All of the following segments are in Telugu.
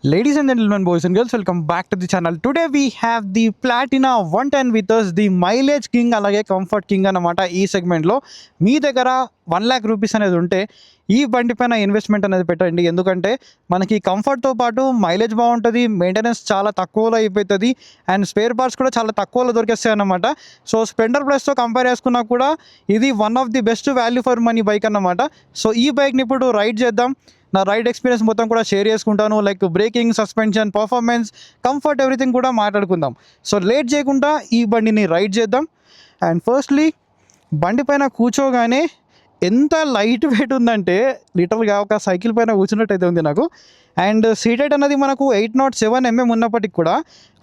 Ladies and gentlemen, boys and girls, welcome back to the channel. Today we have the Platina 110 with us, the Mileage King అలాగే కంఫర్ట్ కింగ్ అన్నమాట. ఈ సెగ్మెంట్లో మీ దగ్గర 1,00,000 రూపీస్ అనేది ఉంటే ఈ బండి పైన ఇన్వెస్ట్మెంట్ అనేది పెట్టండి. ఎందుకంటే మనకి కంఫర్ట్తో పాటు మైలేజ్ బాగుంటుంది, మెయింటెనెన్స్ చాలా తక్కువలో అయిపోతుంది అండ్ స్పేర్ పార్ట్స్ కూడా చాలా తక్కువలో దొరికేస్తాయి అన్నమాట. సో స్ప్లెండర్ ప్లస్తో కంపేర్ చేసుకున్నా కూడా ఇది one of the best value for money bike అన్నమాట. సో ఈ బైక్ని ఇప్పుడు రైడ్ చేద్దాం. నా రైడ్ ఎక్స్పీరియన్స్ మొత్తం కూడా షేర్ చేసుకుంటాను. Like breaking, suspension, performance, comfort, everything కూడా మాట్లాడుకుందాం. సో లేట్ చేయకుండా ఈ బండిని రైడ్ చేద్దాం. అండ్ ఫస్ట్లీ బండి పైన కూర్చోగానే ఎంత లైట్ వెయిట్ ఉందంటే లిటరల్గా ఒక సైకిల్ పైన కూర్చున్నట్టయితే ఉంది నాకు. అండ్ సీట్ హైట్ అనేది మనకు 807 mm ఉన్నప్పటికి కూడా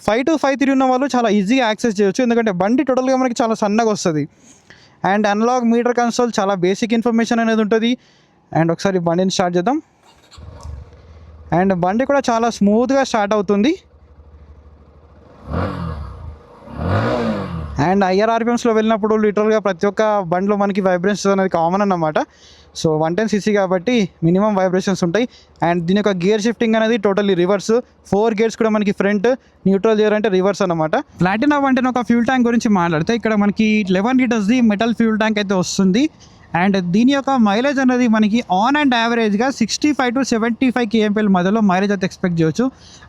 5'5" ఉన్న వాళ్ళు చాలా ఈజీగా యాక్సెస్ చేయొచ్చు. ఎందుకంటే బండి టోటల్గా మనకి చాలా సన్నగా వస్తుంది. అండ్ అనలాగ్ మీటర్ కన్సోల్, చాలా బేసిక్ ఇన్ఫర్మేషన్ అనేది ఉంటుంది. అండ్ ఒకసారి బండిని స్టార్ట్ చేద్దాం. అండ్ బండి కూడా చాలా స్మూత్గా స్టార్ట్ అవుతుంది. అండ్ హయ్యర్ ఆర్పిఎమ్స్లో వెళ్ళినప్పుడు లిటరల్గా ప్రతి ఒక్క బండిలో మనకి వైబ్రేషన్స్ అనేది కామన్ అన్నమాట. సో 110cc కాబట్టి మినిమం వైబ్రేషన్స్ ఉంటాయి. అండ్ దీని యొక్క గేర్ షిఫ్టింగ్ అనేది టోటల్లీ రివర్స్. 4 గేర్స్ కూడా మనకి ఫ్రంట్, న్యూట్రల్ గేర్ అంటే రివర్స్ అనమాట. ప్లాటినా అంటే ఒక ఫ్యూల్ ట్యాంక్ గురించి మాట్లాడితే ఇక్కడ మనకి 11 లీటర్స్ది మెటల్ ఫ్యూల్ ట్యాంక్ అయితే వస్తుంది. అండ్ దీని యొక్క మైలేజ్ అనేది మనకి ఆన్ అండ్ యావరేజ్గా 65 to 75 kmpl మధ్యలో మైలేజ్ అయితే ఎక్స్పెక్ట్ చేయొచ్చు.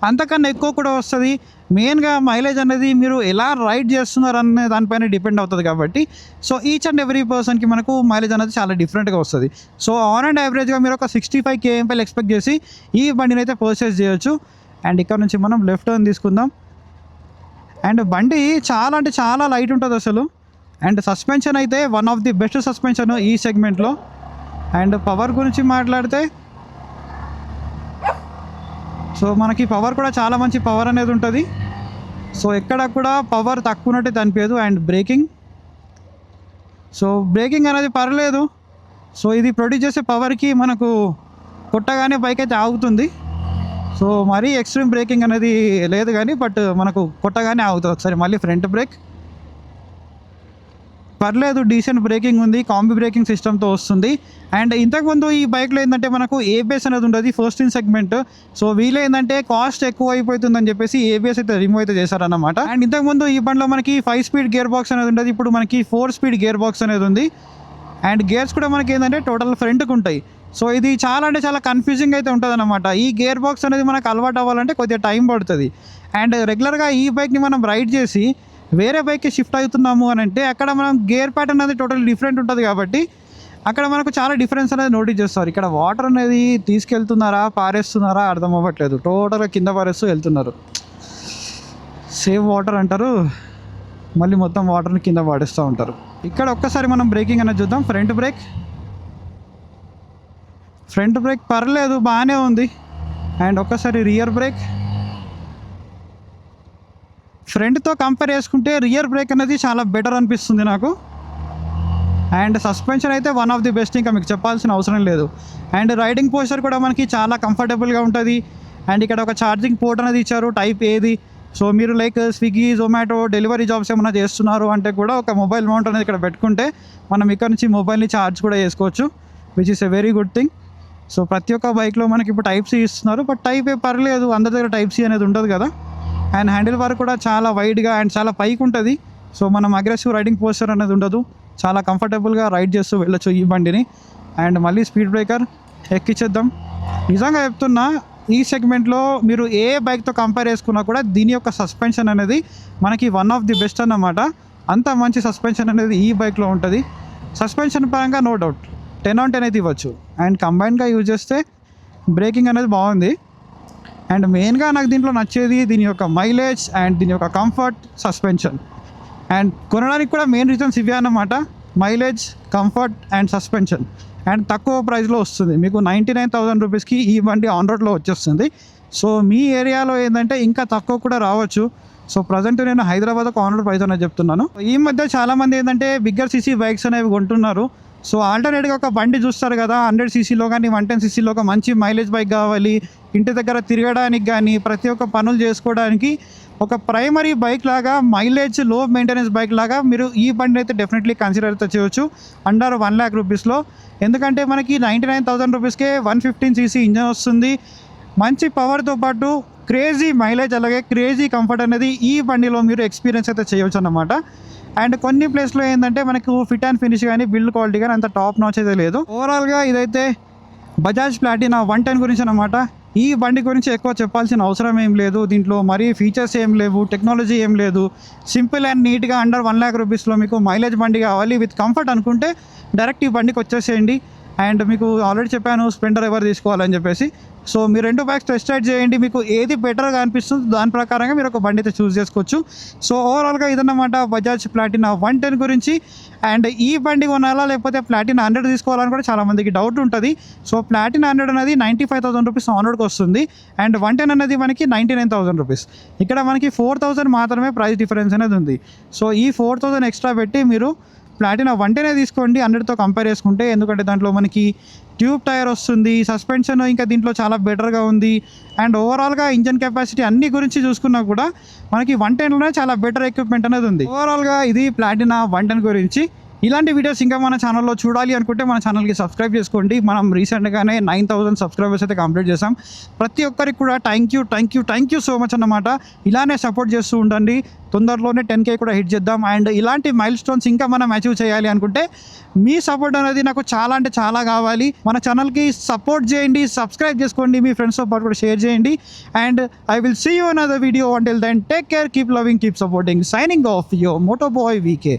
అంతకన్నా ఎక్కువ కూడా వస్తుంది. మెయిన్గా మైలేజ్ అనేది మీరు ఎలా రైడ్ చేస్తున్నారు అనే దానిపైన డిపెండ్ అవుతుంది కాబట్టి సో ఈచ్ అండ్ ఎవ్రీ పర్సన్కి మనకు మైలేజ్ అనేది చాలా డిఫరెంట్గా వస్తుంది. సో ఆన్ అండ్ యావరేజ్గా మీరు ఒక 65 kmpl ఎక్స్పెక్ట్ చేసి ఈ బండిని అయితే పర్చేస్ చేయొచ్చు. అండ్ ఇక్కడ నుంచి మనం లెఫ్ట్ టర్న్ తీసుకుందాం. అండ్ బండి చాలా అంటే చాలా లైట్ ఉంటుంది అసలు. అండ్ సస్పెన్షన్ అయితే one of the best suspension ఈ సెగ్మెంట్లో. అండ్ పవర్ గురించి మాట్లాడితే సో మనకి పవర్ కూడా చాలా మంచి పవర్ అనేది ఉంటుంది. సో ఎక్కడ కూడా పవర్ తక్కువ ఉన్నట్టు అనిపించదు. అండ్ బ్రేకింగ్ అనేది పర్లేదు. సో ఇది ప్రొడ్యూస్ చేసే పవర్కి మనకు కొట్టగానే బైక్ అయితే ఆగుతుంది. సో మరీ ఎక్స్ట్రీమ్ బ్రేకింగ్ అనేది లేదు కానీ బట్ మనకు కొట్టగానే ఆగుతుంది. ఒకసారి మళ్ళీ ఫ్రంట్ బ్రేక్ పర్లేదు, డీసెంట్ బ్రేకింగ్ ఉంది, కాంబీ బ్రేకింగ్ సిస్టమ్తో వస్తుంది. అండ్ ఇంతకుముందు ఈ బైక్లో ఏంటంటే మనకు ఏబిఎస్ అనేది ఉంటుంది ఫస్ట్ ఇన్ సెగ్మెంట్. సో వీళ్ళు ఏంటంటే కాస్ట్ ఎక్కువ అయిపోతుందని చెప్పేసి ఏబిఎస్ అయితే రిమూవ్ అయితే చేశారన్నమాట. అండ్ ఇంతకుముందు ఈ బండిలో మనకి 5 స్పీడ్ గేర్ బాక్స్ అనేది ఉంటుంది, ఇప్పుడు మనకి 4 స్పీడ్ గేర్ బాక్స్ అనేది ఉంది. అండ్ గేర్స్ కూడా మనకి ఏంటంటే టోటల్ ఫ్రంట్కి ఉంటాయి. సో ఇది చాలా అంటే చాలా కన్ఫ్యూజింగ్ అయితే ఉంటుంది అన్నమాట. ఈ గేర్ బాక్స్ అనేది మనకు అలవాటు అవ్వాలంటే కొద్దిగా టైం పడుతుంది. అండ్ రెగ్యులర్గా ఈ బైక్ని మనం రైడ్ చేసి వేరే బైక్కి షిఫ్ట్ అవుతున్నాము అని అంటే అక్కడ మనం గేర్ ప్యాటర్న్ అనేది టోటల్ డిఫరెంట్ ఉంటుంది కాబట్టి అక్కడ మనకు చాలా డిఫరెన్స్ అనేది నోటీస్ చేస్తారు. ఇక్కడ వాటర్ అనేది తీసుకెళ్తున్నారా పారేస్తున్నారా అర్థం అవ్వట్లేదు, టోటల్గా కింద పారేస్తూ వెళ్తున్నారు. సేవ్ వాటర్ అంటారు, మళ్ళీ మొత్తం వాటర్ని కింద పాడేస్తూ ఉంటారు. ఇక్కడ ఒక్కసారి మనం బ్రేకింగ్ అనేది చూద్దాం. ఫ్రంట్ బ్రేక్ పర్లేదు, బాగానే ఉంది. అండ్ ఒక్కసారి రియర్ బ్రేక్. ఫ్రంట్తో కంపేర్ చేసుకుంటే రియర్ బ్రేక్ అనేది చాలా బెటర్ అనిపిస్తుంది నాకు. అండ్ సస్పెన్షన్ అయితే వన్ ఆఫ్ ది బెస్ట్, ఇంకా మీకు చెప్పాల్సిన అవసరం లేదు. అండ్ రైడింగ్ పోస్చర్ కూడా మనకి చాలా కంఫర్టబుల్గా ఉంటుంది. అండ్ ఇక్కడ ఒక ఛార్జింగ్ పోర్ట్ అనేది ఇచ్చారు, టైప్ ఏది. సో మీరు like Swiggy, Zomato delivery jobs ఏమైనా చేస్తున్నారు అంటే కూడా ఒక మొబైల్ మౌంట్ అనేది ఇక్కడ పెట్టుకుంటే మనం ఇక్కడ నుంచి మొబైల్ని ఛార్జ్ కూడా చేసుకోవచ్చు, which is a very good thing. So ప్రతి ఒక్క బైక్లో మనకి ఇప్పుడు టైప్ సి ఇస్తున్నారు, బట్ టైప్ ఏ పర్లేదు, అందరి దగ్గర టైప్ సి అనేది ఉండదు కదా. అండ్ హ్యాండిల్ బార్ కూడా చాలా వైడ్గా అండ్ చాలా పైకి ఉంటుంది. సో మనం అగ్రెసివ్ రైడింగ్ పోస్చర్ అనేది ఉండదు, చాలా కంఫర్టబుల్గా రైడ్ చేస్తూ వెళ్ళొచ్చు ఈ బండిని. అండ్ మళ్ళీ స్పీడ్ బ్రేకర్ ఎక్కించేద్దాం. నిజంగా చెప్తున్నా, ఈ సెగ్మెంట్లో మీరు ఏ బైక్తో కంపేర్ చేసుకున్నా కూడా దీని యొక్క సస్పెన్షన్ అనేది మనకి వన్ ఆఫ్ ది బెస్ట్ అన్నమాట. అంత మంచి సస్పెన్షన్ అనేది ఈ బైక్లో ఉంటుంది. సస్పెన్షన్ పరంగా నో డౌట్ 10 on 10 అయితే ఇవ్వచ్చు. అండ్ కంబైన్గా యూజ్ చేస్తే బ్రేకింగ్ అనేది బాగుంది. అండ్ మెయిన్గా నాకు దీంట్లో నచ్చేది దీని యొక్క మైలేజ్ అండ్ దీని యొక్క కంఫర్ట్, సస్పెన్షన్. అండ్ కొనడానికి కూడా మెయిన్ రీజన్స్ ఇవే అన్నమాట, mileage, comfort and suspension. And తక్కువ ప్రైస్లో వస్తుంది మీకు 99,000 రూపీస్కి ఈ బండి ఆన్ రోడ్లో వచ్చేస్తుంది. సో మీ ఏరియాలో ఏంటంటే ఇంకా తక్కువ కూడా రావచ్చు. సో ప్రజెంట్ నేను హైదరాబాద్ ఒక ఆన్ రోడ్ ప్రైస్ అనేది చెప్తున్నాను. ఈ మధ్య చాలామంది ఏంటంటే బిగ్గర్ సీసీ బైక్స్ అనేవి కొంటున్నారు. సో ఆల్టర్నేట్గా ఒక బండి చూస్తారు కదా, 100cc కానీ 110cc ఒక మంచి మైలేజ్ బైక్ కావాలి, ఇంటి దగ్గర తిరగడానికి కానీ ప్రతి ఒక్క పనులు చేసుకోవడానికి ఒక ప్రైమరీ బైక్ లాగా, మైలేజ్ లో మెయింటెనెన్స్ బైక్ లాగా మీరు ఈ బండి అయితే డెఫినెట్లీ కన్సిడర్ అయితే చేయొచ్చు అండర్ 1,00,000 రూపీస్లో. ఎందుకంటే మనకి 99,000 రూపీస్కే 115cc ఇంజన్ వస్తుంది. మంచి పవర్తో పాటు క్రేజీ మైలేజ్ అలాగే క్రేజీ కంఫర్ట్ అనేది ఈ బండిలో మీరు ఎక్స్పీరియన్స్ అయితే చేయవచ్చు అన్నమాట. అండ్ కొన్ని ప్లేస్లో ఏంటంటే మనకు ఫిట్ అండ్ ఫినిష్ కానీ బిల్డ్ క్వాలిటీ కానీ అంత టాప్ నాచ్ అయితే లేదు. ఓవరాల్గా ఇదైతే బజాజ్ ప్లాటినా 110 గురించి అనమాట. ఈ బండి గురించి ఎక్కువ చెప్పాల్సిన అవసరం ఏం లేదు. దీంట్లో మరీ ఫీచర్స్ ఏం లేవు, టెక్నాలజీ ఏం లేదు. సింపుల్ అండ్ నీట్గా అండర్ 1 lakh రూపీస్లో మీకు మైలేజ్ బండి కావాలి విత్ కంఫర్ట్ అనుకుంటే డైరెక్ట్ ఈ బండికి వచ్చేసేయండి. అండ్ మీకు ఆల్రెడీ చెప్పాను స్ప్లెండర్ ఎవరు తీసుకోవాలని చెప్పేసి. సో మీరు 2 బైక్స్ టెస్ట్ రైడ్ చేయండి, మీకు ఏది బెటర్గా అనిపిస్తుందో దాని ప్రకారంగా మీరు ఒక బండి అయితే చూస్ చేసుకోవచ్చు. సో ఓవరాల్గా ఇదన్నమాట బజాజ్ ప్లాటినా 110 గురించి. అండ్ ఈ బండి కొనాలా లేకపోతే ప్లాటినా 100 తీసుకోవాలని కూడా చాలామందికి డౌట్ ఉంటుంది. సో ప్లాటినా 100 అనేది 95,000 రూపీస్ ఆన్రోడ్కి వస్తుంది. అండ్ 110 అనేది మనకి 99,000 రూపీస్. ఇక్కడ మనకి 4,000 మాత్రమే ప్రైస్ డిఫరెన్స్ అనేది ఉంది. సో ఈ 4,000 ఎక్స్ట్రా పెట్టి మీరు ప్లాటినా 110 తీసుకోండి 100తో కంపేర్ చేసుకుంటే. ఎందుకంటే దాంట్లో మనకి ట్యూబ్ టైర్ వస్తుంది, సస్పెన్షన్ ఇంకా దీంట్లో చాలా బెటర్గా ఉంది. అండ్ ఓవరాల్గా ఇంజన్ కెపాసిటీ అన్ని గురించి చూసుకున్నా కూడా మనకి 110లోనే చాలా బెటర్ ఎక్విప్మెంట్ అనేది ఉంది. ఓవరాల్గా ఇది ప్లాటినా 110 గురించి. ఇలాంటి వీడియోస్ ఇంకా మన ఛానల్లో చూడాలి అనుకుంటే మన ఛానల్కి సబ్స్క్రైబ్ చేసుకోండి. మనం రీసెంట్గానే 9,000 సబ్స్క్రైబర్స్ అయితే కంప్లీట్ చేసాం. ప్రతి ఒక్కరికి కూడా థ్యాంక్ యూ సో మచ్ అన్నమాట. ఇలానే సపోర్ట్ చేస్తూ ఉండండి. తొందరలోనే 10K కూడా హిట్ చేద్దాం. అండ్ ఇలాంటి మైల్ స్టోన్స్ ఇంకా మనం అచీవ్ చేయాలి అనుకుంటే మీ సపోర్ట్ అనేది నాకు చాలా అంటే చాలా కావాలి. మన ఛానల్కి సపోర్ట్ చేయండి, సబ్స్క్రైబ్ చేసుకోండి, మీ ఫ్రెండ్స్తో పాటు కూడా షేర్ చేయండి. And I will see you another video. Until then take care, keep loving, keep supporting. Signing off your moto boy VK.